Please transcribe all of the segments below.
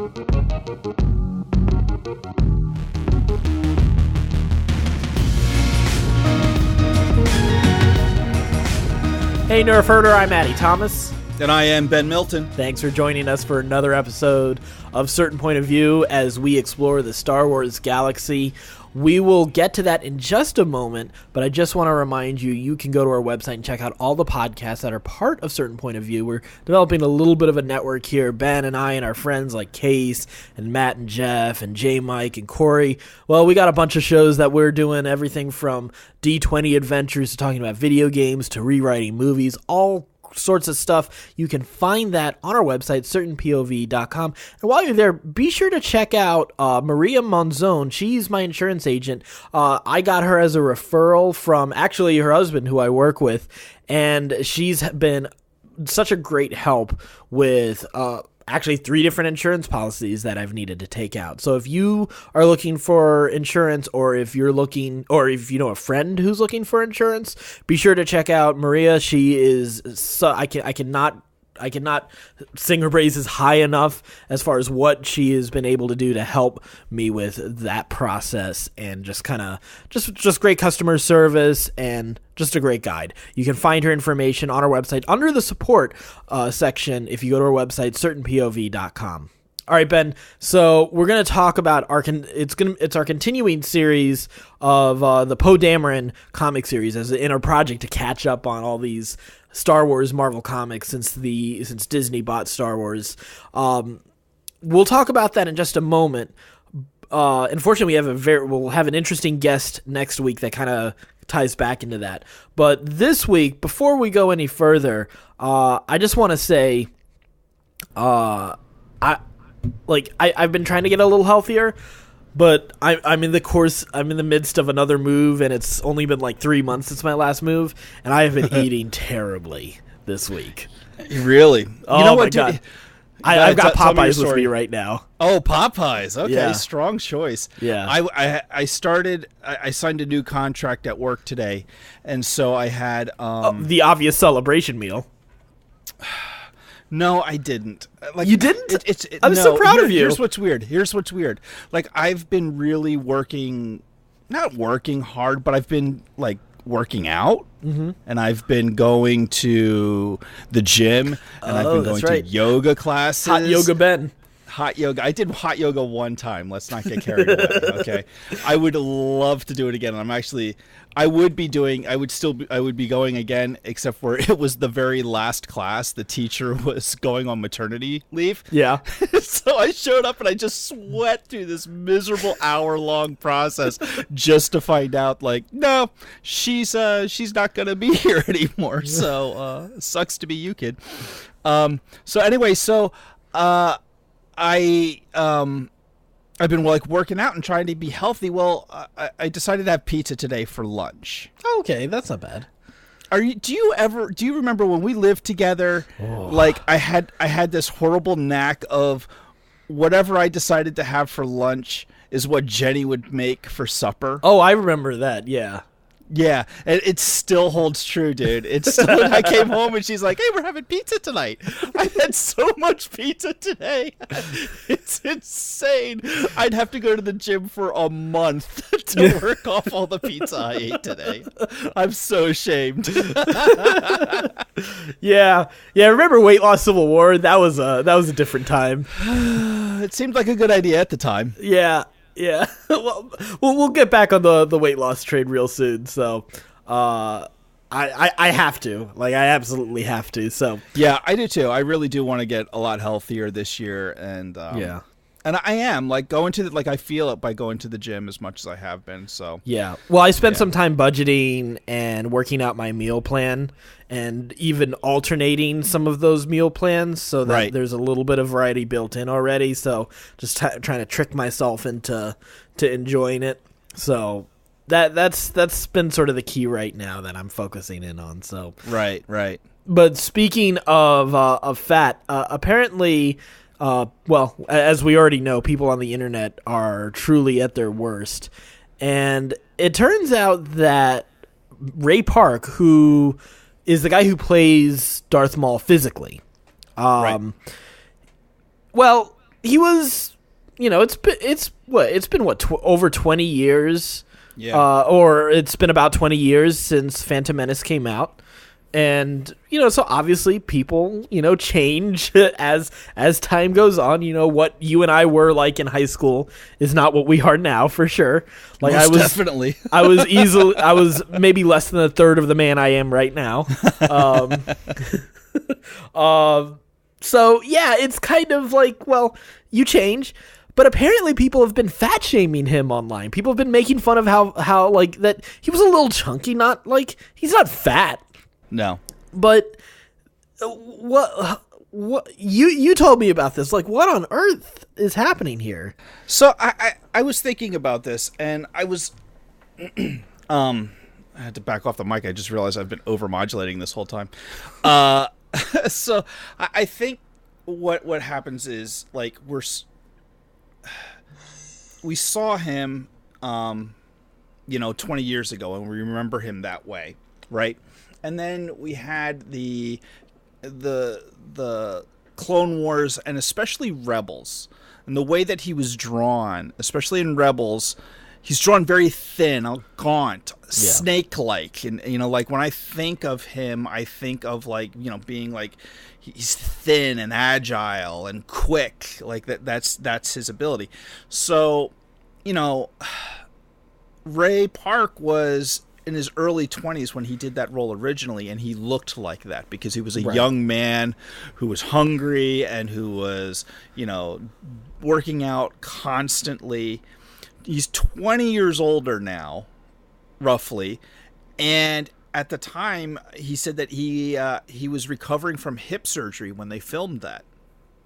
Hey Nerf Herder, I'm Matty Thomas. And I am Ben Milton. Thanks for joining us for another episode of Certain Point of View as we explore the Star Wars galaxy. We will get to that in just a moment, but I just want to remind you, you can go to our website and check out all the podcasts that are part of Certain Point of View. We're developing a little bit of a network here. Ben and I and our friends like Case and Matt and Jeff and J. Mike and Corey. Well, we got a bunch of shows that we're doing, everything from D20 adventures to talking about video games to rewriting movies, all sorts of stuff. You can find that on our website, certainpov.com. And while you're there, be sure to check out Maria Monzon. She's my insurance agent. I got her as a referral from actually her husband, who I work with, and she's been such a great help with actually 3 different insurance policies that I've needed to take out. So if you are looking for insurance, or if you're looking, or if you know a friend who's looking for insurance, be sure to check out Maria. She is I cannot sing her praises high enough as far as what she has been able to do to help me with that process, and just kind of just great customer service and just a great guide. You can find her information on our website under the support section if you go to our website, certainpov.com. All right, Ben. So we're going to talk about it's our continuing series of the Poe Dameron comic series in our project to catch up on all these Star Wars Marvel comics since Disney bought Star Wars. We'll talk about that in just a moment. Unfortunately, we'll have an interesting guest next week that kind of ties back into that. But this week, before we go any further, I just want to say, I've been trying to get a little healthier, but I'm in the midst of another move, and it's only been like 3 months since my last move, and I have been eating terribly this week. Really? Oh, you know my what, God. I've got Popeyes with me right now. Oh, Popeyes. Okay, yeah. Strong choice. Yeah. I signed a new contract at work today, and so I had the obvious celebration meal. No, I didn't. You didn't? I'm so proud of you. Here's what's weird. Like, I've been really not working hard, but I've been like working out, and I've been going to the gym, and I've been going to yoga classes. Hot yoga, Ben. Hot yoga. I did hot yoga one time. Let's not get carried away. Okay. I would love to do it again. I would be going again, except for it was the very last class. The teacher was going on maternity leave. Yeah. So I showed up and I just sweat through this miserable hour-long process just to find out, like, no, she's not going to be here anymore. So, sucks to be you, kid. So anyway, I've been like working out and trying to be healthy. Well, I decided to have pizza today for lunch. Okay, that's not bad. Do you remember when we lived together? Oh. Like I had this horrible knack of whatever I decided to have for lunch is what Jenny would make for supper. Oh, I remember that. Yeah. Yeah, and it still holds true, dude. It's still, I came home and she's like, "Hey, we're having pizza tonight." I had so much pizza today. It's insane. I'd have to go to the gym for a month to work off all the pizza I ate today. I'm so ashamed. Yeah. Remember Weight Loss Civil War? That was a different time. It seemed like a good idea at the time. Yeah. Yeah, well, we'll get back on the weight loss train real soon. So, I have to. Like, I absolutely have to. So yeah, I do too. I really do want to get a lot healthier this year, and yeah. And I am like I feel it by going to the gym as much as I have been. So yeah. Well, I spent some time budgeting and working out my meal plan, and even alternating some of those meal plans so that there's a little bit of variety built in already. So just trying to trick myself into enjoying it. So that's been sort of the key right now that I'm focusing in on. So right. But speaking of fat, apparently. Well, as we already know, people on the internet are truly at their worst. And it turns out that Ray Park, who is the guy who plays Darth Maul physically, well, he was, it's been over 20 years. Yeah. Or it's been about 20 years since Phantom Menace came out. And, so obviously people, change as time goes on. What you and I were like in high school is not what we are now, for sure. Like Most definitely. I was maybe less than a third of the man I am right now. So yeah, it's kind of like, well, you change. But apparently people have been fat shaming him online. People have been making fun of how like that he was a little chunky, not like he's not fat. No. But what you told me about this. Like, what on earth is happening here? So I was thinking about this, and I was I had to back off the mic. I just realized I've been overmodulating this whole time. So I think what happens is, like, we saw him 20 years ago, and we remember him that way, right? And then we had the Clone Wars, and especially Rebels, and the way that he was drawn, especially in Rebels, he's drawn very thin, gaunt, snake-like, and like when I think of him, I think of like being like he's thin and agile and quick, like that's his ability. So Ray Park was in his early 20s when he did that role originally, and he looked like that because he was a young man who was hungry and who was working out constantly. He's 20 years older now, roughly, and at the time he said that he was recovering from hip surgery when they filmed that.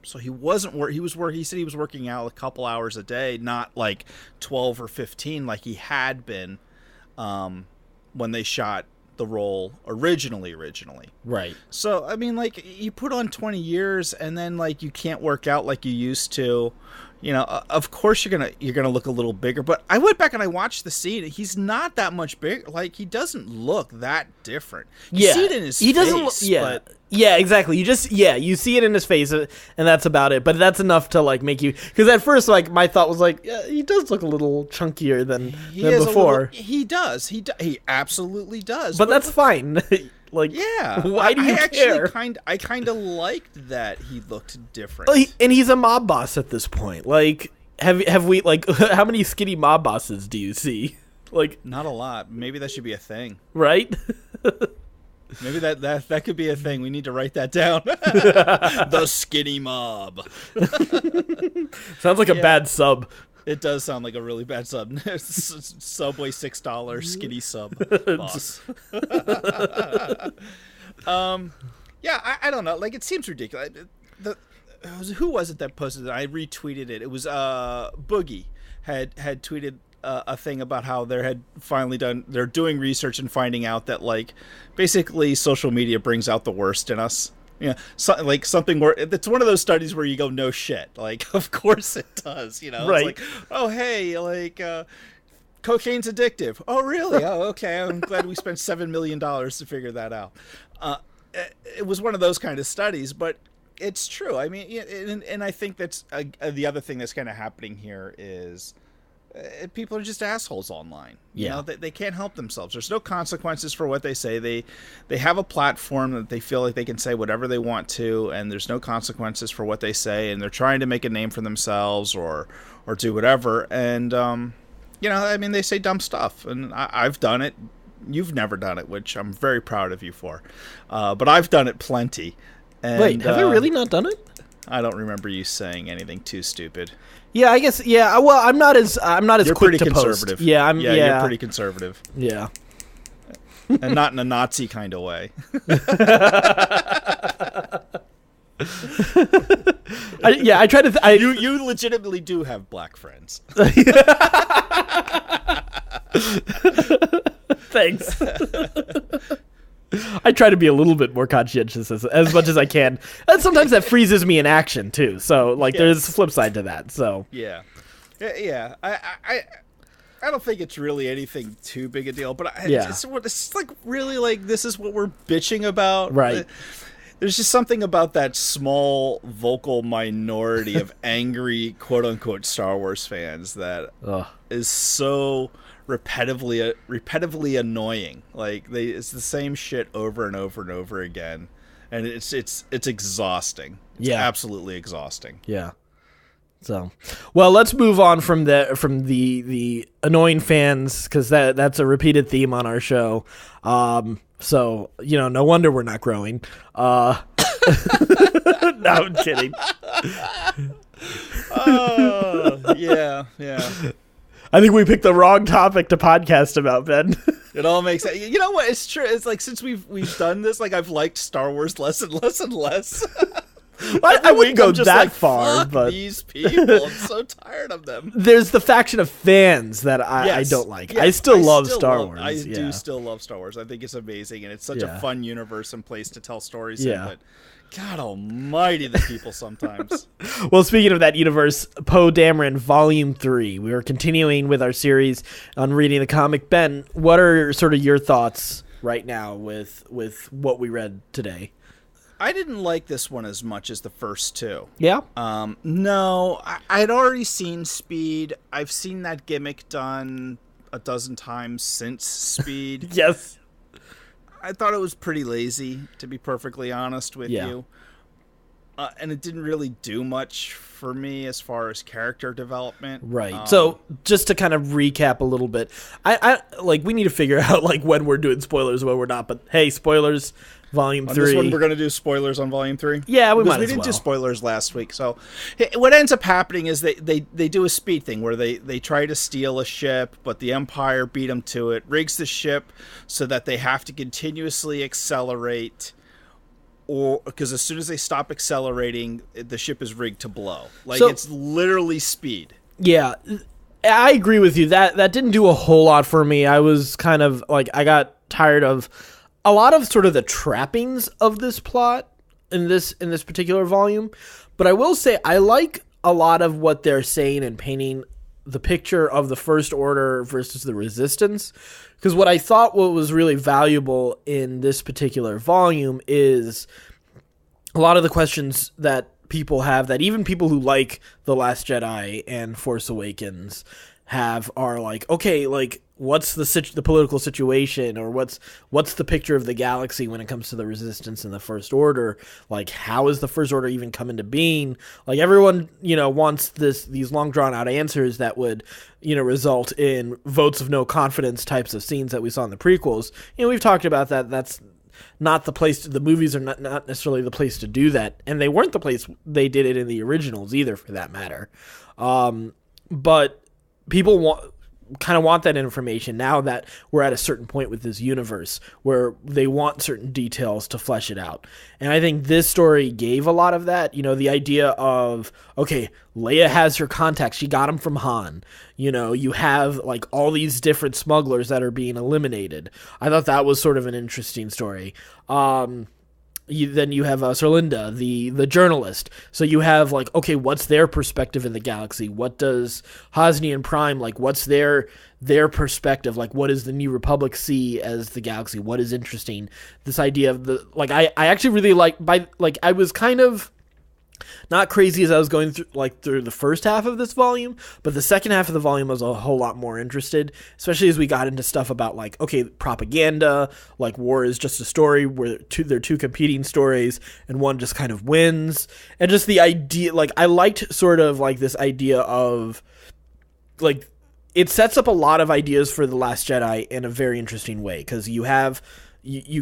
So he wasn't he said he was working out a couple hours a day, not like 12 or 15 like he had been when they shot the role originally. Right. So I mean, like, you put on 20 years and then like you can't work out like you used to. Of course you're gonna look a little bigger. But I went back and I watched the scene. He's not that much bigger. Like, he doesn't look that different. You see it in his face. He doesn't look. Yeah. Yeah, exactly. You see it in his face, and that's about it. But that's enough to like make you. Because at first, like, my thought was like, yeah, he does look a little chunkier than before. He does. He absolutely does. But that's fine. Like, yeah. Why do you care? I kind of liked that he looked different. And he's a mob boss at this point. Like, have we, like, how many skinny mob bosses do you see? Like, not a lot. Maybe that should be a thing. Right? Maybe that could be a thing. We need to write that down. The skinny mob. Sounds like a bad sub. It does sound like a really bad sub. Subway $6 skinny sub boss. I don't know. Like, it seems ridiculous. Who was it that posted it? I retweeted it. It was Boogie had tweeted a thing about how they're doing research and finding out that, like, basically social media brings out the worst in us. Like something where it's one of those studies where you go, no shit. Like, of course it does. Right. It's like, oh, hey, like, cocaine's addictive. Oh, really? Oh, okay. I'm glad we spent $7 million to figure that out. It was one of those kind of studies, but it's true. I mean, and I think that's the other thing that's kind of happening here is people are just assholes online. They can't help themselves. There's no consequences for what they say. They have a platform that they feel like they can say whatever they want to, and there's no consequences for what they say, and they're trying to make a name for themselves or do whatever. And I mean, they say dumb stuff, and I've done it. You've never done it, which I'm very proud of you for. But I've done it plenty. And, wait, have I really not done it? I don't remember you saying anything too stupid. Yeah, I guess. Yeah, well, I'm not as you're quick pretty to conservative. Post. Yeah, you're pretty conservative. Yeah, and not in a Nazi kind of way. I try to. You legitimately do have black friends. Thanks. I try to be a little bit more conscientious as much as I can. And sometimes that freezes me in action too. So, like, there's a flip side to that. So yeah. I don't think it's really anything too big a deal. But it's like, really, like, this is what we're bitching about, right? There's just something about that small vocal minority of angry quote unquote Star Wars fans that is so repetitively annoying. Like it's the same shit over and over and over again, and it's exhausting. It's absolutely exhausting. Yeah. So, well, let's move on from the annoying fans, because that's a repeated theme on our show. So, no wonder we're not growing. No, I'm kidding. Yeah. I think we picked the wrong topic to podcast about, Ben. It all makes sense. You know what? It's true. It's like since we've done this, like I've liked Star Wars less and less and less. I wouldn't go that far, but these people, I'm so tired of them. There's the faction of fans that I don't like. Yes, I still love Star Wars. I do still love Star Wars. I think it's amazing, and it's such a fun universe and place to tell stories in. But God almighty, the people sometimes. Well, speaking of that universe, Poe Dameron, Volume 3. We are continuing with our series on reading the comic. Ben, what are sort of your thoughts right now with what we read today? I didn't like this one as much as the first two. Yeah? No, I'd already seen Speed. I've seen that gimmick done a dozen times since Speed. Yes. I thought it was pretty lazy, to be perfectly honest with you. And it didn't really do much for me as far as character development. Right. So just to kind of recap a little bit, I we need to figure out when we're doing spoilers, when we're not. But hey, spoilers. Volume 3. On this one, we're going to do spoilers on Volume 3? Yeah, we didn't do spoilers last week. So what ends up happening is they do a Speed thing where they try to steal a ship, but the Empire beat them to it, rigs the ship so that they have to continuously accelerate, or because as soon as they stop accelerating, the ship is rigged to blow. It's literally Speed. Yeah, I agree with you. That didn't do a whole lot for me. I was kind of I got tired of a lot of sort of the trappings of this plot in this particular volume, but I will say I like a lot of what they're saying and painting the picture of the First Order versus the Resistance, because what I thought what was really valuable in this particular volume is a lot of the questions that people have, that even people who like The Last Jedi and Force Awakens have, are what's the political situation, or what's the picture of the galaxy when it comes to the Resistance and the First Order? How is the First Order even come into being? Everyone, wants these long drawn out answers that would, result in votes of no confidence types of scenes that we saw in the prequels. We've talked about that. That's not the place. The movies are not necessarily the place to do that, and they weren't the place they did it in the originals either, for that matter. But people want that information now that we're at a certain point with this universe where they want certain details to flesh it out. And I think this story gave a lot of that. The idea of, okay, Leia has her contacts. She got them from Han. You have all these different smugglers that are being eliminated. I thought that was sort of an interesting story. Then you have Serlinda, the journalist. So you have okay, what's their perspective in the galaxy? What does Hosnian Prime what's their perspective? What does the New Republic see as the galaxy? What is interesting? This idea of the I actually really I was kind of not crazy as I was going through the first half of this volume, but the second half of the volume I was a whole lot more interested, especially as we got into stuff about okay, propaganda, war is just a story where they're two competing stories and one just kind of wins, and just the idea, I liked sort of this idea of it sets up a lot of ideas for The Last Jedi in a very interesting way, because you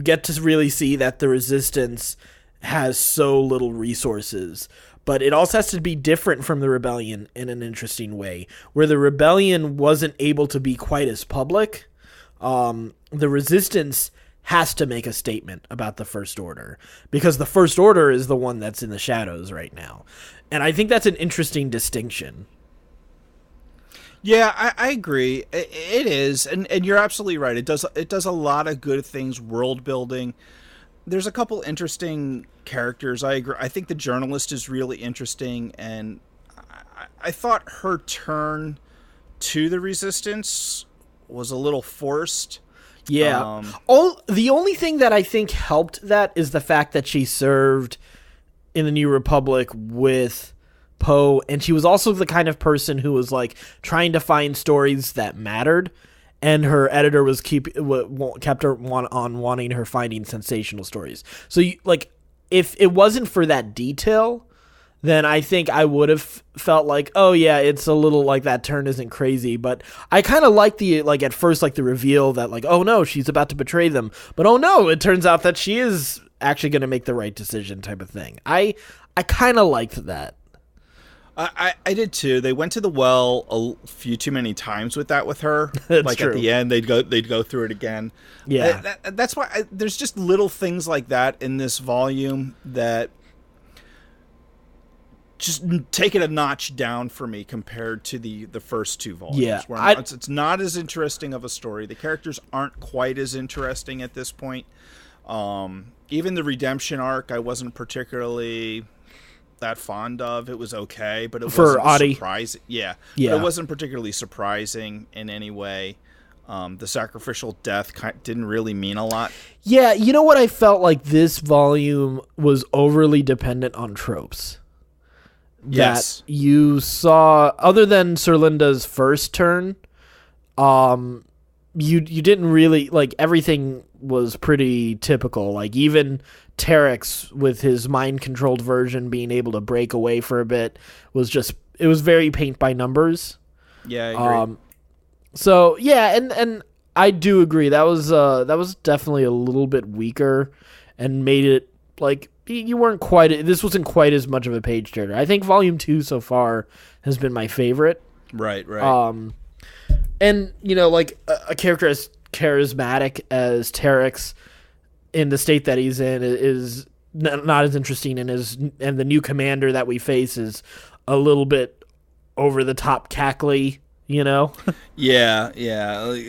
get to really see that the Resistance has so little resources, but it also has to be different from the Rebellion in an interesting way, where the Rebellion wasn't able to be quite as public. The Resistance has to make a statement about the First Order, because the First Order is the one that's in the shadows right now. And I think that's an interesting distinction. Yeah, I agree. It is, and you're absolutely right. It does a lot of good things, world building. There's a couple interesting characters. I agree. I think the journalist is really interesting, and I thought her turn to the Resistance was a little forced. Yeah. The only thing that I think helped that is the fact that she served in the New Republic with Poe, and she was also the kind of person who was like trying to find stories that mattered, and her editor was kept her wanting her finding sensational stories. So if it wasn't for that detail, then I think I would have felt like, oh yeah, it's a little like that turn isn't crazy. But I kind of like at first, like the reveal that like, oh no, she's about to betray them. But oh no, it turns out that she is actually going to make the right decision type of thing. I kind of liked that. I did too. They went to the well a few too many times with her. That's true. At the end, they'd go through it again. Yeah. That's why there's just little things like that in this volume that just take it a notch down for me compared to the first two volumes. Yeah, where it's not as interesting of a story. The characters aren't quite as interesting at this point. Even the redemption arc, I wasn't particularly that fond of. It was okay, but it wasn't surprising. Yeah. But it wasn't particularly surprising in any way. The sacrificial death didn't really mean a lot. Yeah, you know what? I felt like this volume was overly dependent on tropes. Yes. That you saw, other than Sir Linda's first turn, you didn't really, like, everything was pretty typical. Like, even Terex, with his mind-controlled version being able to break away for a bit, it was very paint by numbers. Yeah, I agree. So, yeah, and I do agree. That was definitely a little bit weaker and made it, like, this wasn't quite as much of a page turner. I think volume 2 so far has been my favorite. Right. And, like a character as charismatic as Terex in the state that he's in is not as interesting, and the new commander that we face is a little bit over the top cackly, Yeah,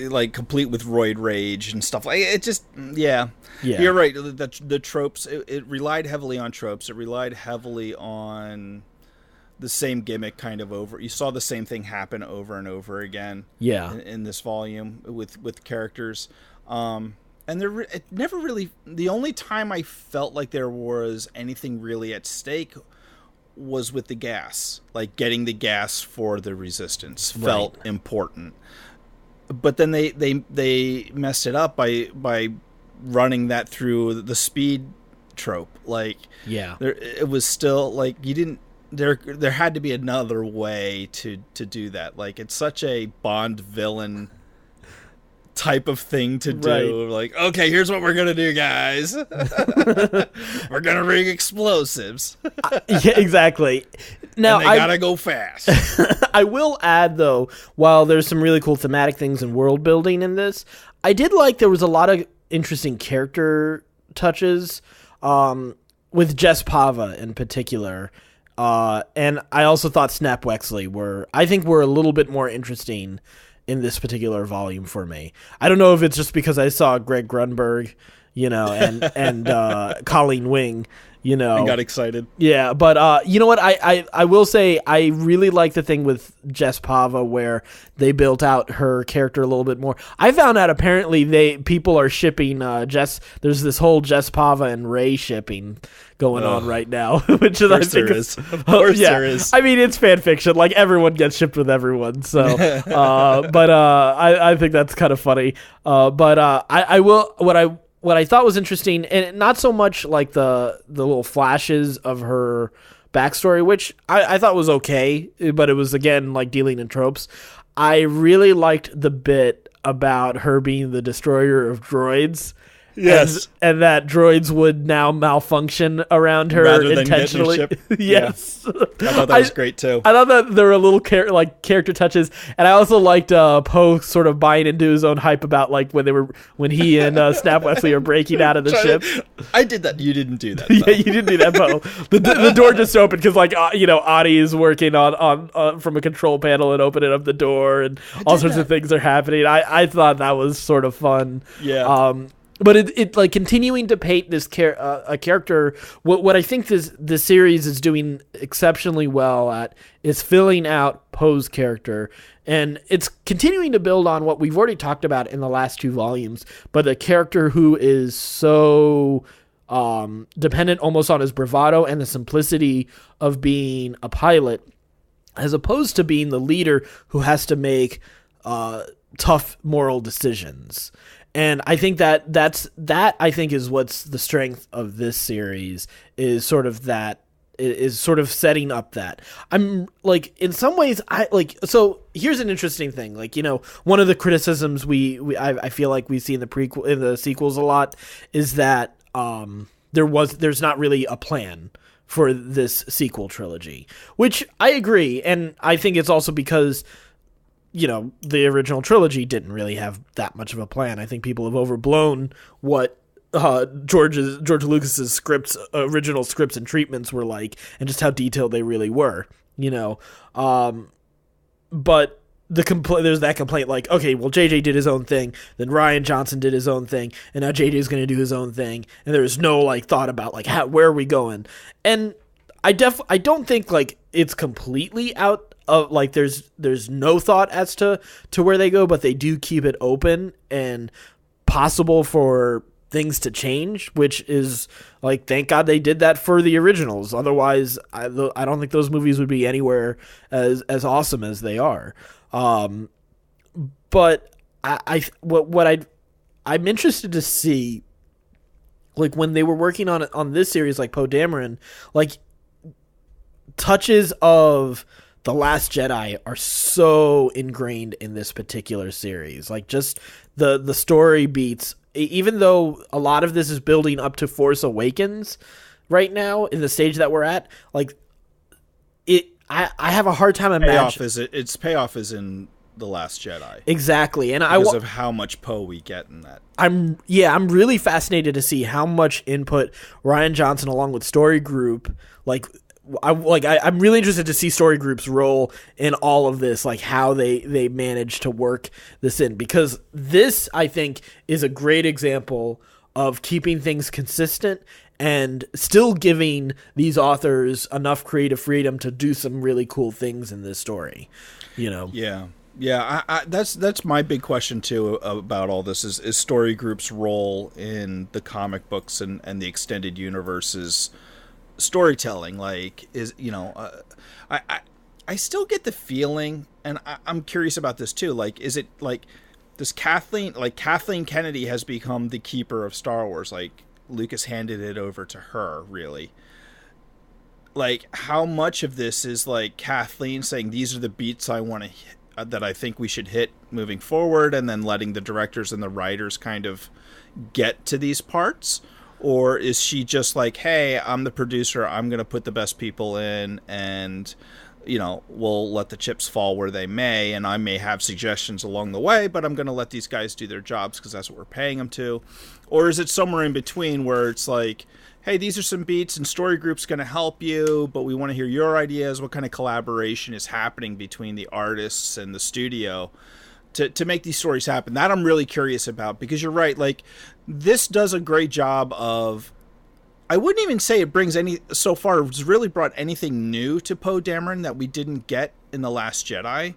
like complete with roid rage and stuff like it. Just yeah. You're right. The tropes, it relied heavily on tropes. It relied heavily on the same gimmick kind of over. You saw the same thing happen over and over again. Yeah. In this volume with characters, and it never really. The only time I felt like there was anything really at stake was with the gas. Like getting the gas for the resistance felt important. But then they messed it up by running that through the speed trope. Like, yeah, it was still like you didn't. There had to be another way to do that. Like, it's such a Bond villain type of thing to do. Right. Like, okay, here's what we're gonna do, guys. We're gonna bring explosives. Yeah, exactly. Now and they gotta go fast. I will add, though, while there's some really cool thematic things and world building in this, I did like there was a lot of interesting character touches with Jess Pava in particular. And I also thought Snap Wexley were a little bit more interesting in this particular volume for me. I don't know if it's just because I saw Greg Grunberg, and Colleen Wing, and got excited. Yeah, but you know what? I will say I really like the thing with Jess Pava where they built out her character a little bit more. I found out apparently people are shipping Jess. There's this whole Jess Pava and Ray shipping going on right now, which is, I think, of course there is. I mean, it's fan fiction. Like, everyone gets shipped with everyone. So, I think that's kind of funny. What I thought was interesting, and not so much like the little flashes of her backstory, which I thought was okay, but it was, again, like dealing in tropes. I really liked the bit about her being the destroyer of droids. Yes. And that droids would now malfunction around her rather than intentionally. Get new ship. Yes. Yeah. I thought that was great too. I thought that there were little character touches, and I also liked Poe sort of buying into his own hype about like when he and Snap Wesley are breaking out of the ship. I did that. You didn't do that. Yeah, you didn't do that, Poe. The door just opened because Audie is working on from a control panel and opening up the door, and all sorts of things are happening. I thought that was sort of fun. Yeah. But it like continuing to paint this a character. What I think this series is doing exceptionally well at is filling out Poe's character, and it's continuing to build on what we've already talked about in the last 2 volumes. But a character who is so dependent almost on his bravado and the simplicity of being a pilot, as opposed to being the leader who has to make tough moral decisions. And I think that I think is what's the strength of this series, is sort of setting up that. I'm like, in some ways, so here's an interesting thing. Like, one of the criticisms I feel like we see in the sequels a lot is that there's not really a plan for this sequel trilogy, which I agree. And I think it's also because the original trilogy didn't really have that much of a plan. I think people have overblown what George Lucas's original scripts and treatments were like, and just how detailed they really were. But there's that complaint, like, okay, well, JJ did his own thing, then Rian Johnson did his own thing, and now JJ is going to do his own thing, and there's no like thought about like where are we going. And I don't think like it's completely out of like there's no thought as to where they go, but they do keep it open and possible for things to change, which is like, thank God they did that for the originals. Otherwise, I don't think those movies would be anywhere as awesome as they are. But I'm interested to see, like, when they were working on this series, like Poe Dameron, like, touches of The Last Jedi are so ingrained in this particular series. Like, just the story beats, even though a lot of this is building up to Force Awakens right now in the stage that we're at, like, I have a hard time imagining. Its payoff is in The Last Jedi. Exactly. And because of how much Poe we get in that. I'm really fascinated to see how much input Rian Johnson, along with Story Group, I'm really interested to see Story Group's role in all of this, like how they manage to work this in, because this, I think, is a great example of keeping things consistent and still giving these authors enough creative freedom to do some really cool things in this story. Yeah. That's my big question too about all this is Story Group's role in the comic books and the extended universe's storytelling. Like, I still get the feeling, and I'm curious about this too. Like, is it like, does Kathleen Kennedy has become the keeper of Star Wars? Like, Lucas handed it over to her, really. Like, how much of this is like Kathleen saying, these are the beats I want to that I think we should hit moving forward, and then letting the directors and the writers kind of get to these parts? Or is she just like, hey, I'm the producer, I'm going to put the best people in, and, we'll let the chips fall where they may, and I may have suggestions along the way, but I'm going to let these guys do their jobs because that's what we're paying them to? Or is it somewhere in between where it's like, hey, these are some beats and Story Group's going to help you, but we want to hear your ideas? What kind of collaboration is happening between the artists and the studio to make these stories happen? That I'm really curious about, because you're right. Like, this does a great job of, I wouldn't even say it brings so far, it's really brought anything new to Poe Dameron that we didn't get in The Last Jedi.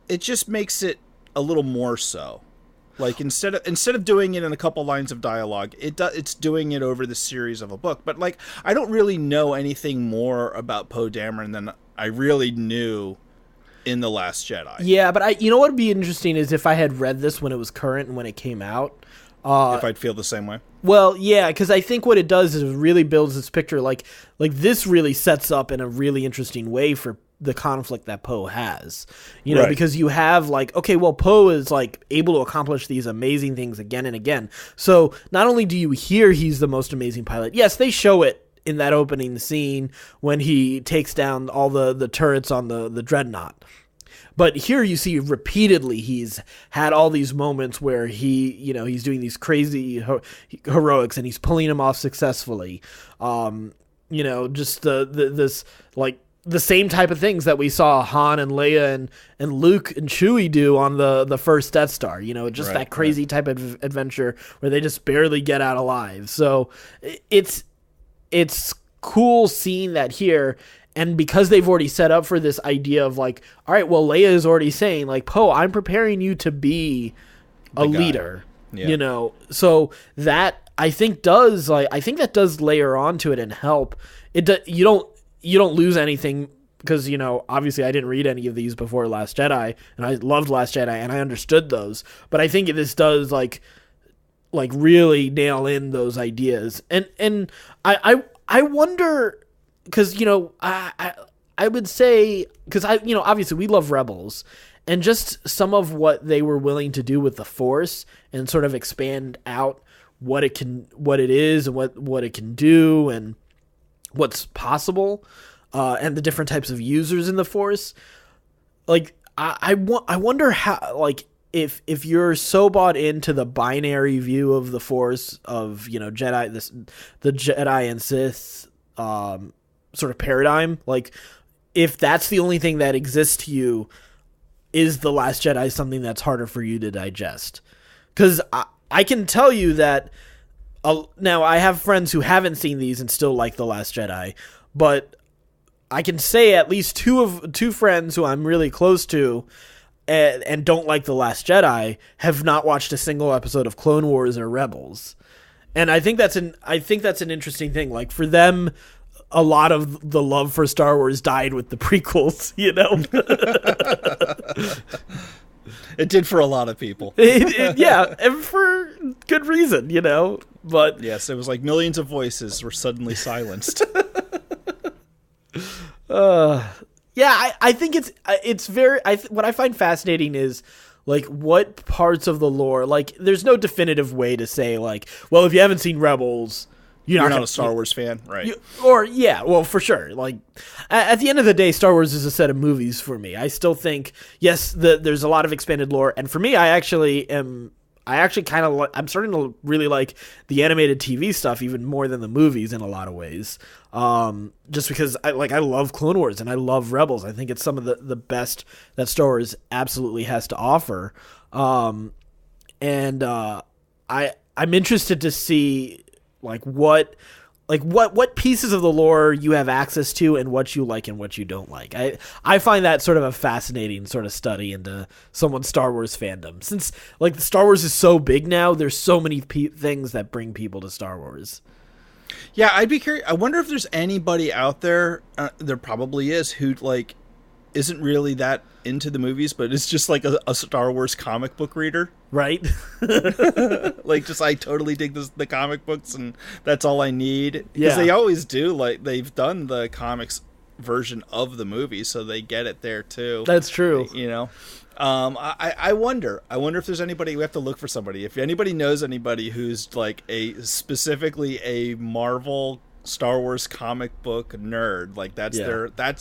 It just makes it a little more so. Like, instead of doing it in a couple lines of dialogue, it's doing it over the series of a book. But like, I don't really know anything more about Poe Dameron than I really knew in The Last Jedi. Yeah, but what would be interesting is if I had read this when it was current and when it came out. If I'd feel the same way. Well, yeah, because I think what it does is it really builds this picture. Like this really sets up in a really interesting way for the conflict that Poe has, right. Because you have like, okay, well, Poe is like able to accomplish these amazing things again and again. So not only do you hear he's the most amazing pilot, yes, they show it in that opening scene when he takes down all the turrets on the dreadnought. But here you see repeatedly he's had all these moments where he's doing these crazy heroics and he's pulling them off successfully. Just this like the same type of things that we saw Han and Leia and Luke and Chewie do on the first Death Star. Just that crazy type of adventure where they just barely get out alive. So it's cool seeing that here. And because they've already set up for this idea of like, all right, well, Leia is already saying like, Poe, I'm preparing you to be a leader, so that I think that does layer onto it and help it. You don't lose anything because, obviously I didn't read any of these before Last Jedi, and I loved Last Jedi and I understood those, but I think this does like really nail in those ideas. And I wonder, because I would say, because obviously we love Rebels, and just some of what they were willing to do with the Force and sort of expand out what it is and what it can do and what's possible, and the different types of users in the Force. Like I wonder how, like, if you're so bought into the binary view of the Force of Jedi, the Jedi and Sith sort of paradigm, like if that's the only thing that exists to you, is The Last Jedi something that's harder for you to digest? Because I can tell you that now I have friends who haven't seen these and still like The Last Jedi, but I can say at least two friends who I'm really close to and don't like The Last Jedi have not watched a single episode of Clone Wars or Rebels. And I think that's an interesting thing. Like, for them, a lot of the love for Star Wars died with the prequels, It did for a lot of people. Yeah, and for good reason, But yes, it was like millions of voices were suddenly silenced. Yeah, I think it's very. What I find fascinating is like what parts of the lore. Like, there's no definitive way to say like, well, if you haven't seen Rebels, you're not a Star Wars fan, right? Well, for sure. Like, at the end of the day, Star Wars is a set of movies for me. I still think, yes, there's a lot of expanded lore, and for me, I'm starting to really like the animated TV stuff even more than the movies in a lot of ways. Just because I love Clone Wars and I love Rebels. I think it's some of the best that Star Wars absolutely has to offer. I'm interested to see what pieces of the lore you have access to and what you like and what you don't like. I find that sort of a fascinating sort of study into someone's Star Wars fandom. Since like Star Wars is so big now, there's so many things that bring people to Star Wars. Yeah, I'd be curious. I wonder if there's anybody out there, there probably is, who like isn't really that into the movies, but is just like a Star Wars comic book reader. Right. Like, just, I totally dig the comic books and that's all I need. Yeah. Because they always do, like, they've done the comics version of the movie, so they get it there too. That's true. I wonder if there's anybody. We have to look for somebody. If anybody knows anybody who's like specifically a Marvel Star Wars comic book nerd, like that's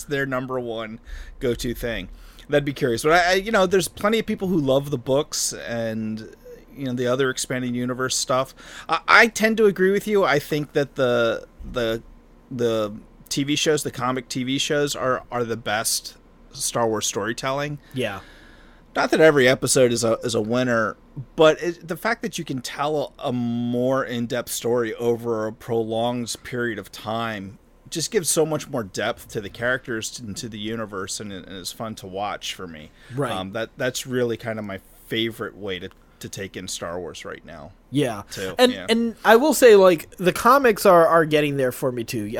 their number one go-to thing. That'd be curious. But there's plenty of people who love the books and the other expanding universe stuff. I tend to agree with you. I think that the TV shows, the comic TV shows, are the best Star Wars storytelling. Yeah. Not that every episode is a winner, but the fact that you can tell a more in-depth story over a prolonged period of time just gives so much more depth to the characters and to the universe, and it's fun to watch for me. Right. That's really kind of my favorite way to take in Star Wars right now. Yeah. Too. And I will say, like, the comics are getting there for me too.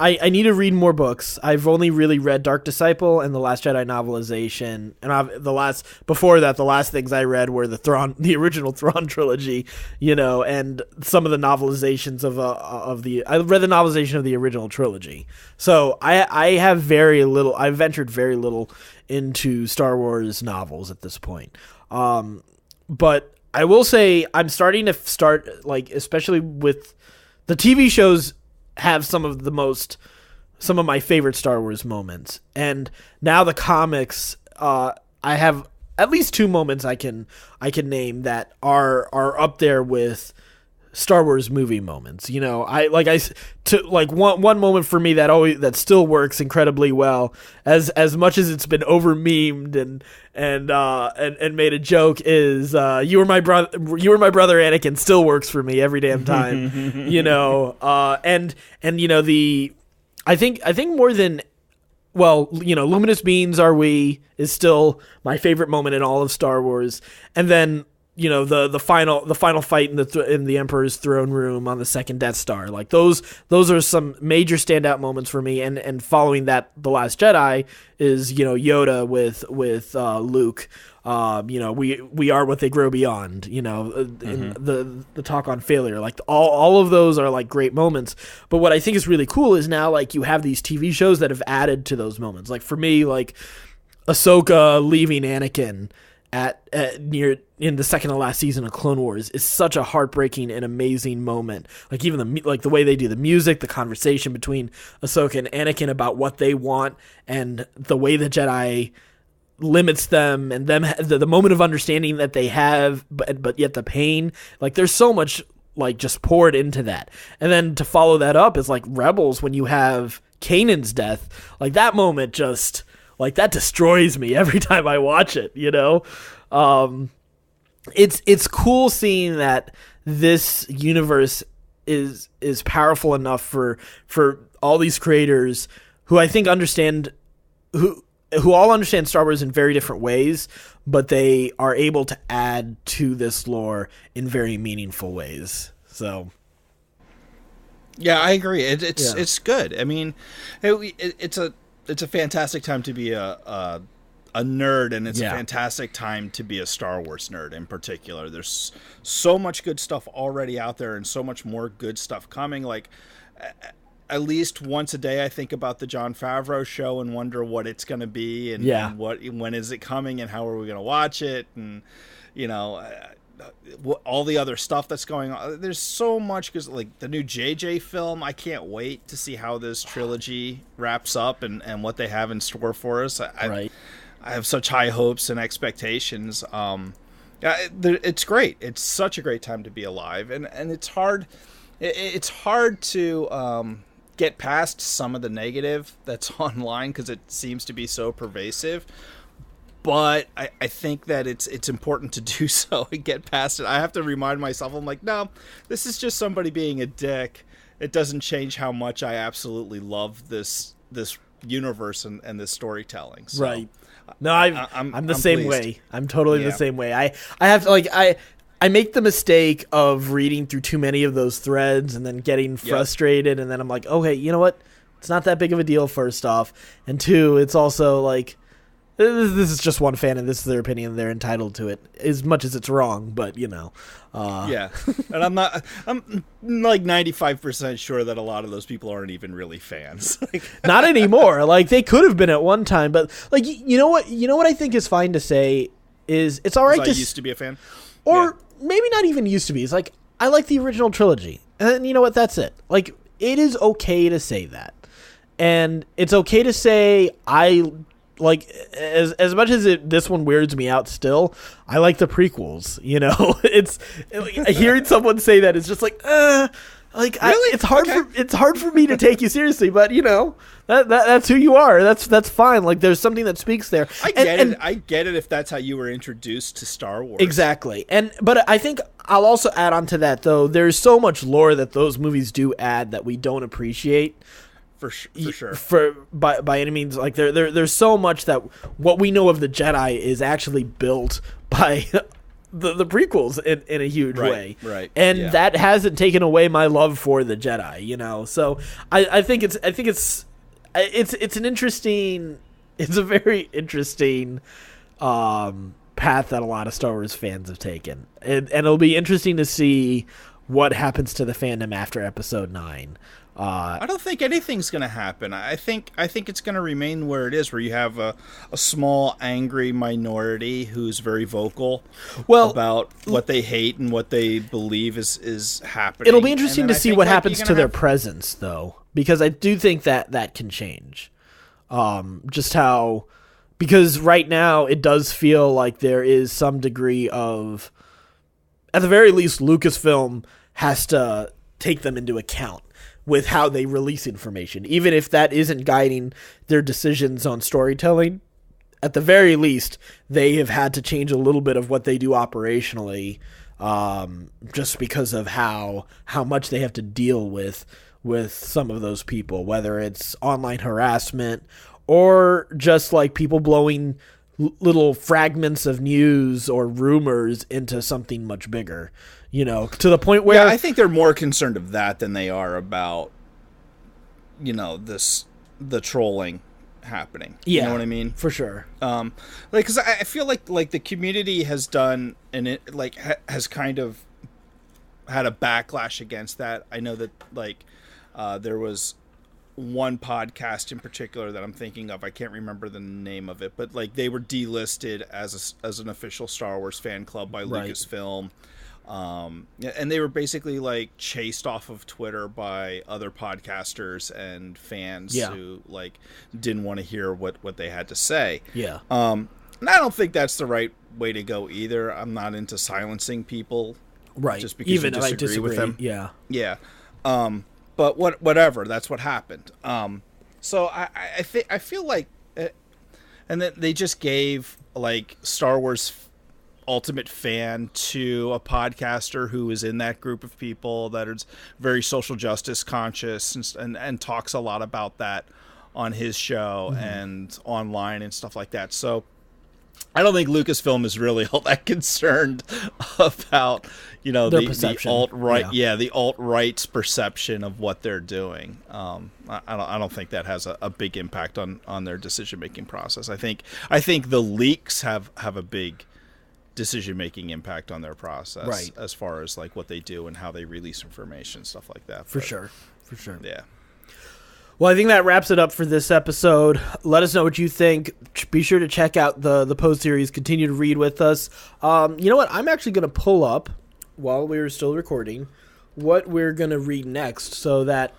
I need to read more books. I've only really read Dark Disciple and the Last Jedi novelization, and the last things I read were the original Thrawn trilogy, and some of the novelizations I read the novelization of the original trilogy. So I have very little. I've ventured very little into Star Wars novels at this point. But I will say I'm starting to especially with the TV shows, have some of my favorite Star Wars moments, and now the comics, I have at least two moments I can name that are up there with Star Wars movie moments. You know, one moment for me that still works incredibly well, as much as it's been over memed and made a joke, is you were my brother Anakin still works for me every damn time. You know, and you know, I think more than, well, you know, Luminous Beings Are We is still my favorite moment in all of Star Wars, and then, you know, the final fight in the Emperor's throne room on the second Death Star. Like those are some major standout moments for me. And following that, The Last Jedi is, you know, Yoda with Luke. You know, we are what they grow beyond. You know, in the talk on failure. Like all of those are like great moments. But what I think is really cool is now, like, you have these TV shows that have added to those moments. Like for me, like Ahsoka leaving Anakin at near in the second to last season of Clone Wars is such a heartbreaking and amazing moment. Like even the way they do the music, the conversation between Ahsoka and Anakin about what they want, and the way the Jedi limits them, and them the moment of understanding that they have, but yet the pain. Like there's so much like just poured into that. And then to follow that up is like Rebels, when you have Kanan's death. Like that moment just, like, that destroys me every time I watch it, you know? It's cool seeing that this universe is powerful enough for all these creators who I think understand, who all understand Star Wars in very different ways, but they are able to add to this lore in very meaningful ways. So yeah, I agree. It's good. I mean, it's a fantastic time to be a nerd, and it's a fantastic time to be a Star Wars nerd in particular. There's so much good stuff already out there, and so much more good stuff coming. Like, at least once a day, I think about the Jon Favreau show and wonder what it's going to be, and when is it coming, and how are we going to watch it, and you know, all the other stuff that's going on. There's so much, because like the new JJ film, I can't wait to see how this trilogy wraps up and what they have in store for us. I have such high hopes and expectations. It's great. It's such a great time to be alive, and it's hard. It's hard to get past some of the negative that's online, because it seems to be so pervasive. But I think that it's important to do so and get past it. I have to remind myself, I'm like, no, this is just somebody being a dick. It doesn't change how much I absolutely love this universe and this storytelling. So, right. No, I'm the same pleased. way. I'm totally the same way. I have to, like, I make the mistake of reading through too many of those threads and then getting frustrated, and then I'm like, okay, you know what? It's not that big of a deal, first off. And two, it's also like, this is just one fan, and this is their opinion. They're entitled to it, as much as it's wrong. But you know, and I'm like 95% sure that a lot of those people aren't even really fans. Not anymore. Like they could have been at one time, but like you know what I think is fine to say is it's all right. I used to be a fan, or maybe not even used to be. It's like, I like the original trilogy, and you know what? That's it. Like, it is okay to say that, and it's okay to say like, as much as this one weirds me out still, I like the prequels, you know? It's hearing someone say that is just like, really? It's hard for me to take you seriously, but you know, that's who you are. That's fine. Like, there's something that speaks there. I get it if that's how you were introduced to Star Wars. Exactly. But I think I'll also add on to that, though. There's so much lore that those movies do add that we don't appreciate. For sure. By any means, like there's so much that what we know of the Jedi is actually built by the prequels in a huge way. Right. And that hasn't taken away my love for the Jedi, you know. So I think it's an interesting, it's a very interesting path that a lot of Star Wars fans have taken. And it'll be interesting to see what happens to the fandom after Episode 9. I don't think anything's going to happen. I think it's going to remain where it is, where you have a small, angry minority who's very vocal about what they hate and what they believe is happening. It'll be interesting to see what happens to their presence, though, because I do think that can change. Just how, because right now it does feel like there is some degree of, at the very least, Lucasfilm has to take them into account with how they release information, even if that isn't guiding their decisions on storytelling. At the very least, they have had to change a little bit of what they do operationally, just because of how much they have to deal with some of those people, whether it's online harassment or just like people blowing little fragments of news or rumors into something much bigger, to the point where I think they're more concerned of that than they are about, the trolling happening. Yeah, you know what I mean? For sure. Because I feel like the community has done, and it has kind of had a backlash against that. I know that there was one podcast in particular that I'm thinking of. I can't remember the name of it, but they were delisted as an official Star Wars fan club by Lucasfilm. And they were basically chased off of Twitter by other podcasters and fans who didn't want to hear what they had to say. Yeah. And I don't think that's the right way to go either. I'm not into silencing people, right? Just because you disagree with them. Yeah. Yeah. But whatever. That's what happened. So I feel like, and then they just gave Star Wars Ultimate Fan to a podcaster who is in that group of people that is very social justice conscious and talks a lot about that on his show and online and stuff like that. So I don't think Lucasfilm is really all that concerned about, their the alt-right, the alt-right's perception of what they're doing. I don't think that has a big impact on their decision-making process. I think the leaks have a big decision-making impact on their process, right, as far as what they do and how they release information, stuff like that. For sure. Yeah. Well, I think that wraps it up for this episode. Let us know what you think. Be sure to check out the Poe series. Continue to read with us. You know what? I'm actually going to pull up, while we were still recording, what we're going to read next, so that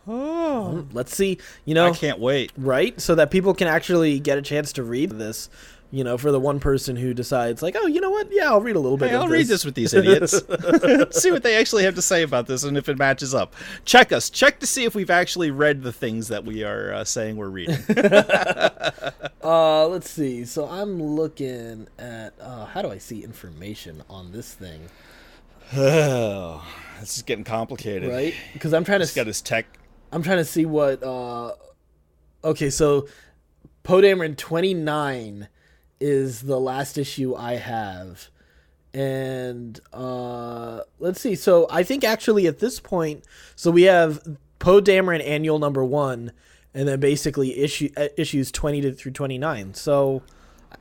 let's see. I can't wait. Right? So that people can actually get a chance to read this. For the one person who decides, oh, you know what? Yeah, I'll read a little bit of this. I'll read this with these idiots. See what they actually have to say about this and if it matches up. Check us. Check to see if we've actually read the things that we are saying we're reading. Let's see. So I'm looking at, how do I see information on this thing? Oh, this is getting complicated. Right? Because I'm trying to... got his tech. I'm trying to see what... okay, so Poe Dameron 29... is the last issue I have. And let's see. So I think actually at this point, so we have Poe Dameron Annual number 1, and then basically issues 20 through 29. So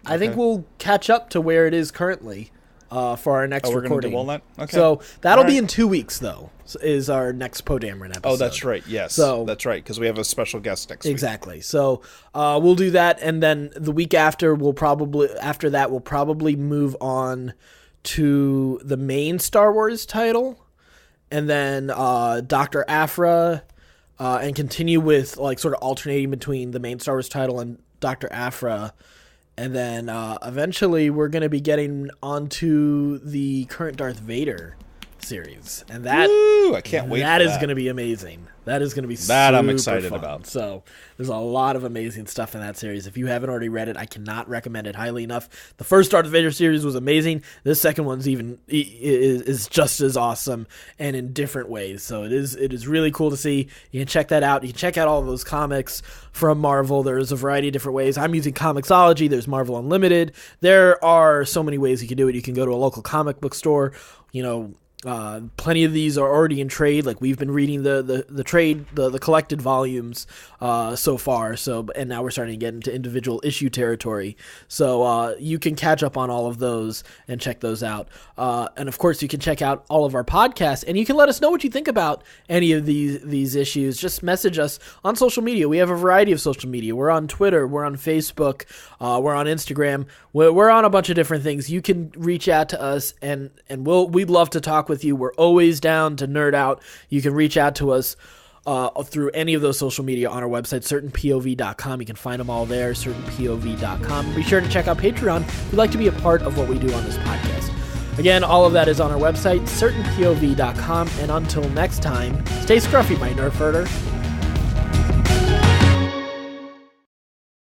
I think we'll catch up to where it is currently for our next recording. We're going to do all that? Okay. So that'll be in 2 weeks, though, is our next Poe Dameron episode. Oh, that's right. Yes. So, that's right, because we have a special guest next week. Exactly. So we'll do that, and then the week after, we'll probably move on to the main Star Wars title, and then Dr. Aphra, and continue with sort of alternating between the main Star Wars title and Dr. Aphra. And then eventually we're going to be getting onto the current Darth Vader series. And that, I can't wait. That is going to be amazing. That is going to be that I'm excited fun. About. So there's a lot of amazing stuff in that series. If you haven't already read it, I cannot recommend it highly enough. The first Darth Vader series was amazing. This second one's is just as awesome and in different ways. So it is really cool to see. You can check that out. You can check out all of those comics from Marvel. There's a variety of different ways. I'm using Comixology. There's Marvel Unlimited. There are so many ways you can do it. You can go to a local comic book store. Plenty of these are already in trade. We've been reading the trade, the collected volumes so far. And now we're starting to get into individual issue territory. So you can catch up on all of those and check those out. And of course, you can check out all of our podcasts, and you can let us know what you think about any of these issues. Just message us on social media. We have a variety of social media. We're on Twitter. We're on Facebook. We're on Instagram. We're on a bunch of different things. You can reach out to us, and we'd love to talk with you. We're always down to nerd out. You can reach out to us through any of those social media on our website, certainpov.com. You can find them all there, certainpov.com. Be sure to check out Patreon if you'd like to be a part of what we do on this podcast. Again, all of that is on our website, certainpov.com, and until next time, stay scruffy, my nerf herder.